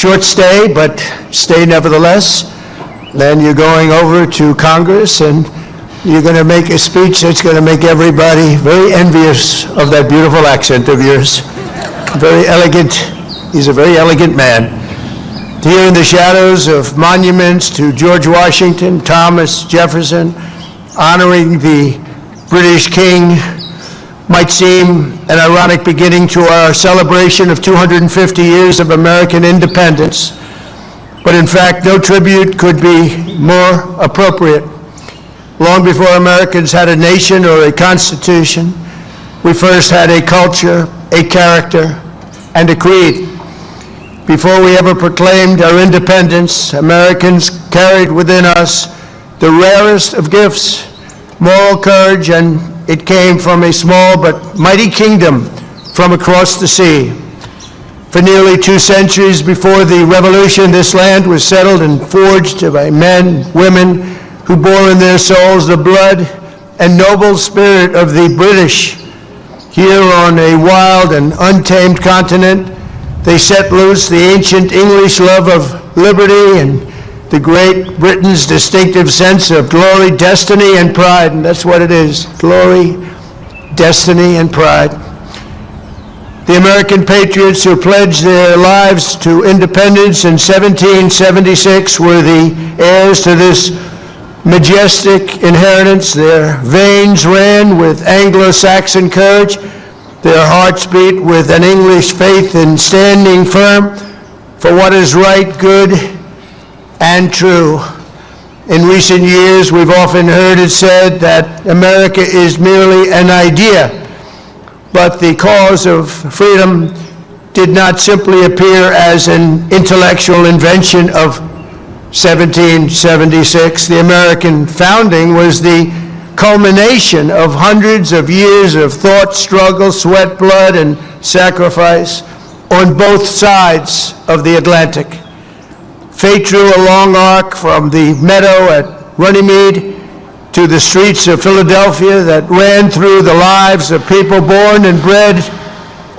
short stay, but stay nevertheless. Then you're going over to Congress, and you're going to make a speech that's going to make everybody very envious of that beautiful accent of yours. Very elegant. He's a very elegant man. Here in the shadows of monuments to George Washington, Thomas Jefferson, honoring the British King might seem an ironic beginning to our celebration of 250 years of American independence. But in fact, no tribute could be more appropriate. Long before Americans had a nation or a constitution, we first had a culture, a character, and a creed. Before we ever proclaimed our independence, Americans carried within us the rarest of gifts, moral courage, and it came from a small but mighty kingdom from across the sea. For nearly 2 centuries before the Revolution, this land was settled and forged by men, women, who bore in their souls the blood and noble spirit of the British. Here on a wild and untamed continent, they set loose the ancient English love of liberty and the Great Britain's distinctive sense of glory, destiny, and pride. And that's what it is, glory, destiny, and pride. The American patriots who pledged their lives to independence in 1776 were the heirs to this majestic inheritance. Their veins ran with Anglo-Saxon courage, their hearts beat with an English faith in standing firm for what is right, good, and true. In recent years, we've often heard it said that America is merely an idea, but the cause of freedom did not simply appear as an intellectual invention of 1776. The American founding was the culmination of hundreds of years of thought, struggle, sweat, blood, and sacrifice on both sides of the Atlantic. Fate drew a long arc from the meadow at Runnymede to the streets of Philadelphia that ran through the lives of people born and bred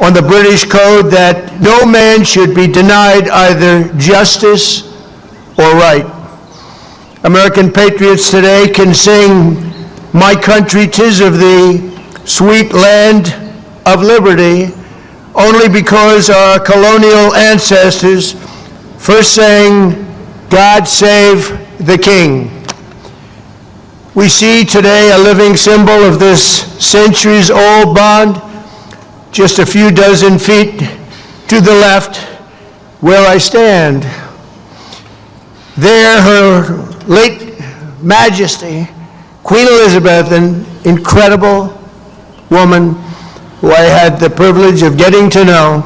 on the British code that no man should be denied either justice or right. American patriots today can sing, "My country, 'tis of thee, sweet land of liberty," only because our colonial ancestors first sang, "God save the King." We see today a living symbol of this centuries-old bond, just a few dozen feet to the left where I stand. There, Her late Majesty, Queen Elizabeth, an incredible woman who I had the privilege of getting to know.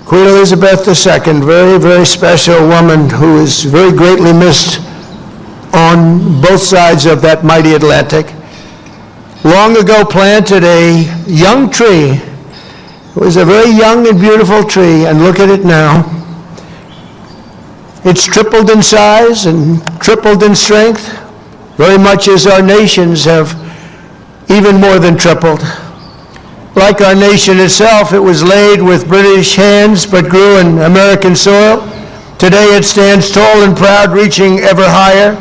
Queen Elizabeth II, very, very special woman who is very greatly missed on both sides of that mighty Atlantic, long ago planted a young tree. It was a very young and beautiful tree, and look at it now. It's tripled in size and tripled in strength, very much as our nations have even more than tripled. Like our nation itself, it was laid with British hands but grew in American soil. Today it stands tall and proud, reaching ever higher.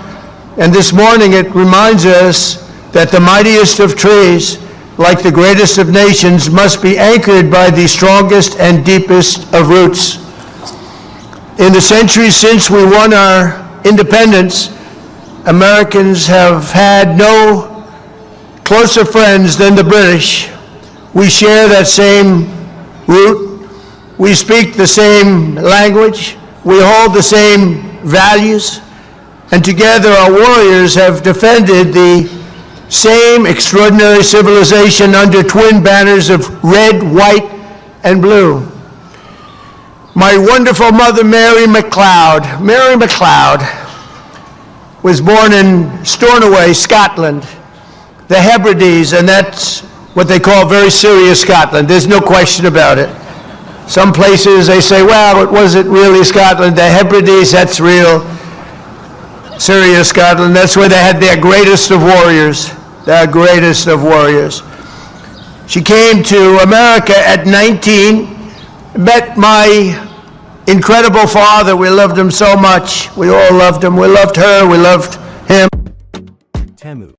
And this morning it reminds us that the mightiest of trees, like the greatest of nations, must be anchored by the strongest and deepest of roots. In the centuries since we won our independence, Americans have had no closer friends than the British. We share that same root. We speak the same language. We hold the same values. And together our warriors have defended the same extraordinary civilization under twin banners of red, white, and blue. My wonderful mother, Mary MacLeod. Mary MacLeod was born in Stornoway, Scotland, the Hebrides, and that's what they call very serious Scotland. There's no question about it. Some places they say, well, it wasn't really Scotland. The Hebrides, that's real serious Scotland. That's where they had their greatest of warriors, their greatest of warriors. She came to America at 19, met my incredible father. We loved him so much. We all loved him. We loved her. We loved him. Temu.